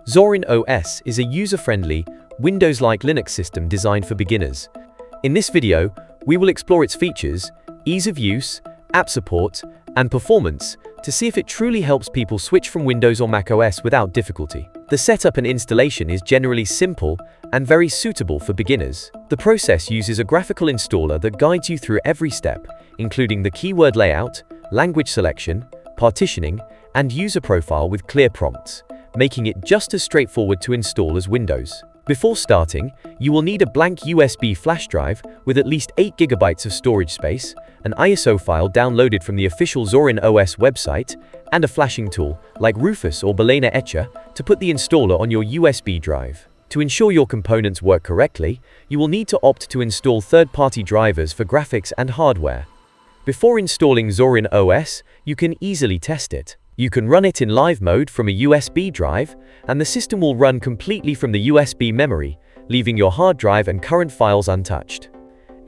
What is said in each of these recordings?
Zorin OS is a user-friendly, Windows-like Linux system designed for beginners. In this video, we will explore its features, ease of use, app support, and performance to see if it truly helps people switch from Windows or macOS without difficulty. The setup and installation is generally simple and very suitable for beginners. The process uses a graphical installer that guides you through every step, including the keyword layout, language selection, partitioning, and user profile with clear prompts, making it just as straightforward to install as Windows. Before starting, you will need a blank USB flash drive with at least 8 GB of storage space, an ISO file downloaded from the official Zorin OS website, and a flashing tool, like Rufus or Balena Etcher, to put the installer on your USB drive. To ensure your components work correctly, you will need to opt to install third-party drivers for graphics and hardware. Before installing Zorin OS, you can easily test it. You can run it in live mode from a USB drive, and the system will run completely from the USB memory, leaving your hard drive and current files untouched.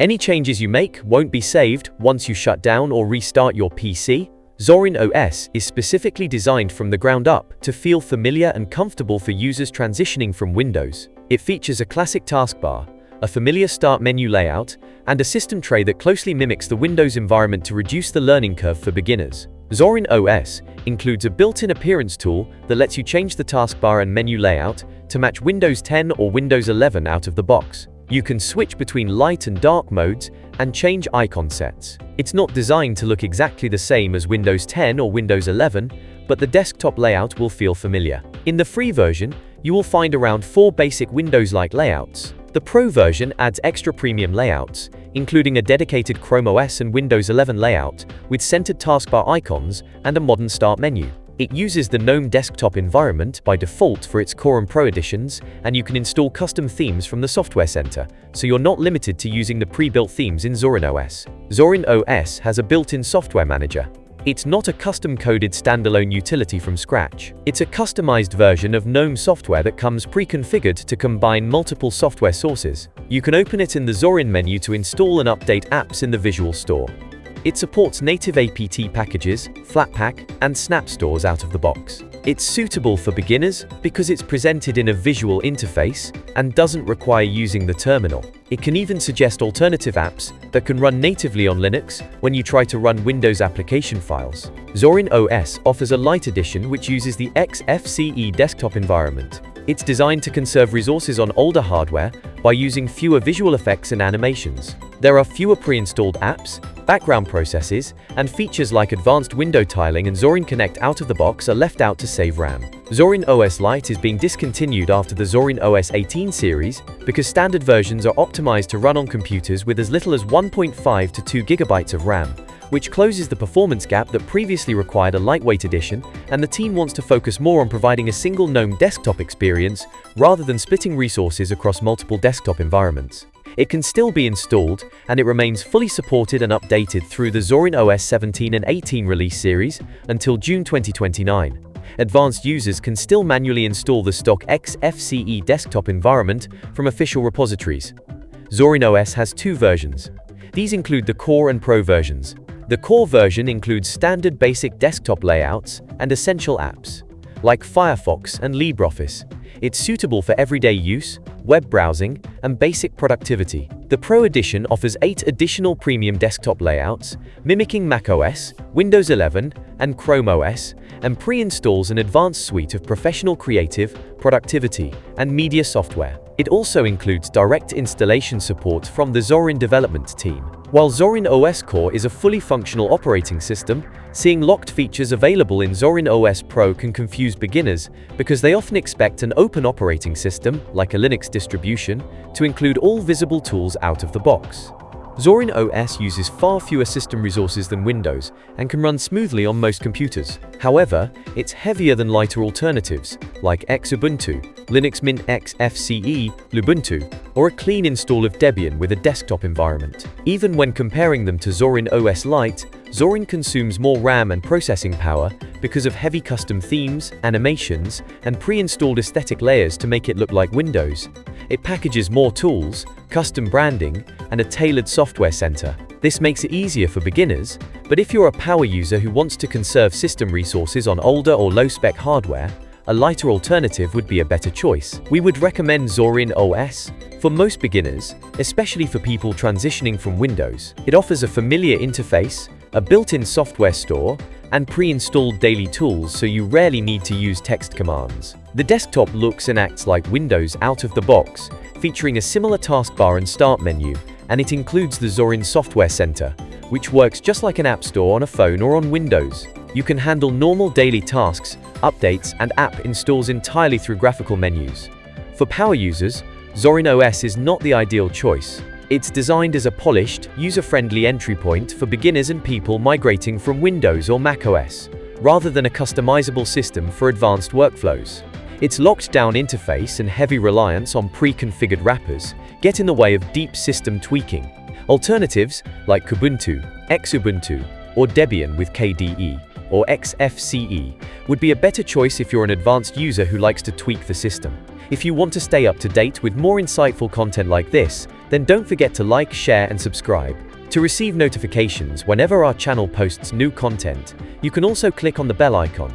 Any changes you make won't be saved once you shut down or restart your PC. Zorin OS is specifically designed from the ground up to feel familiar and comfortable for users transitioning from Windows. It features a classic taskbar, a familiar start menu layout, and a system tray that closely mimics the Windows environment to reduce the learning curve for beginners. Zorin OS includes a built-in appearance tool that lets you change the taskbar and menu layout to match Windows 10 or Windows 11 out of the box. You can switch between light and dark modes and change icon sets. It's not designed to look exactly the same as Windows 10 or Windows 11, but the desktop layout will feel familiar. In the free version, you will find around 4 basic Windows-like layouts. The Pro version adds extra premium layouts, including a dedicated Chrome OS and Windows 11 layout, with centered taskbar icons and a modern start menu. It uses the GNOME desktop environment by default for its Core and Pro editions, and you can install custom themes from the Software Center, so you're not limited to using the pre-built themes in Zorin OS. Zorin OS has a built-in software manager. It's not a custom-coded standalone utility from scratch. It's a customized version of GNOME software that comes pre-configured to combine multiple software sources. You can open it in the Zorin menu to install and update apps in the Visual Store. It supports native apt packages, Flatpak, and Snap stores out of the box. It's suitable for beginners because it's presented in a visual interface and doesn't require using the terminal. It can even suggest alternative apps that can run natively on Linux when you try to run Windows application files. Zorin OS offers a Lite edition which uses the XFCE desktop environment. It's designed to conserve resources on older hardware by using fewer visual effects and animations. There are fewer pre-installed apps, background processes, and features like advanced window tiling and Zorin Connect out of the box are left out to save RAM. Zorin OS Lite is being discontinued after the Zorin OS 18 series because standard versions are optimized to run on computers with as little as 1.5 to 2 GB of RAM, which closes the performance gap that previously required a lightweight edition, and the team wants to focus more on providing a single GNOME desktop experience rather than splitting resources across multiple desktop environments. It can still be installed, and it remains fully supported and updated through the Zorin OS 17 and 18 release series until June 2029. Advanced users can still manually install the stock XFCE desktop environment from official repositories. Zorin OS has 2 versions. These include the Core and Pro versions. The Core version includes standard basic desktop layouts and essential apps, like Firefox and LibreOffice. It's suitable for everyday use, web browsing, and basic productivity. The Pro edition offers 8 additional premium desktop layouts, mimicking macOS, Windows 11, and Chrome OS, and pre-installs an advanced suite of professional creative, productivity, and media software. It also includes direct installation support from the Zorin development team. While Zorin OS Core is a fully functional operating system, seeing locked features available in Zorin OS Pro can confuse beginners because they often expect an open operating system, like a Linux distribution, to include all visible tools out of the box. Zorin OS uses far fewer system resources than Windows and can run smoothly on most computers. However, it's heavier than lighter alternatives, like Xubuntu, Linux Mint XFCE, Lubuntu, or a clean install of Debian with a desktop environment. Even when comparing them to Zorin OS Lite, Zorin consumes more RAM and processing power because of heavy custom themes, animations, and pre-installed aesthetic layers to make it look like Windows. It packages more tools, custom branding, and a tailored software center. This makes it easier for beginners, but if you're a power user who wants to conserve system resources on older or low-spec hardware, a lighter alternative would be a better choice. We would recommend Zorin OS for most beginners, especially for people transitioning from Windows. It offers a familiar interface, a built-in software store, and pre-installed daily tools, so you rarely need to use text commands. The desktop looks and acts like Windows out of the box, featuring a similar taskbar and start menu, and it includes the Zorin Software Center, which works just like an app store on a phone or on Windows. You can handle normal daily tasks, updates, and app installs entirely through graphical menus. For power users, Zorin OS is not the ideal choice. It's designed as a polished, user-friendly entry point for beginners and people migrating from Windows or macOS, rather than a customizable system for advanced workflows. Its locked-down interface and heavy reliance on pre-configured wrappers get in the way of deep system tweaking. Alternatives like Kubuntu, Xubuntu, or Debian with KDE or XFCE would be a better choice if you're an advanced user who likes to tweak the system. If you want to stay up to date with more insightful content like this, then don't forget to like, share, and subscribe. To receive notifications whenever our channel posts new content, you can also click on the bell icon.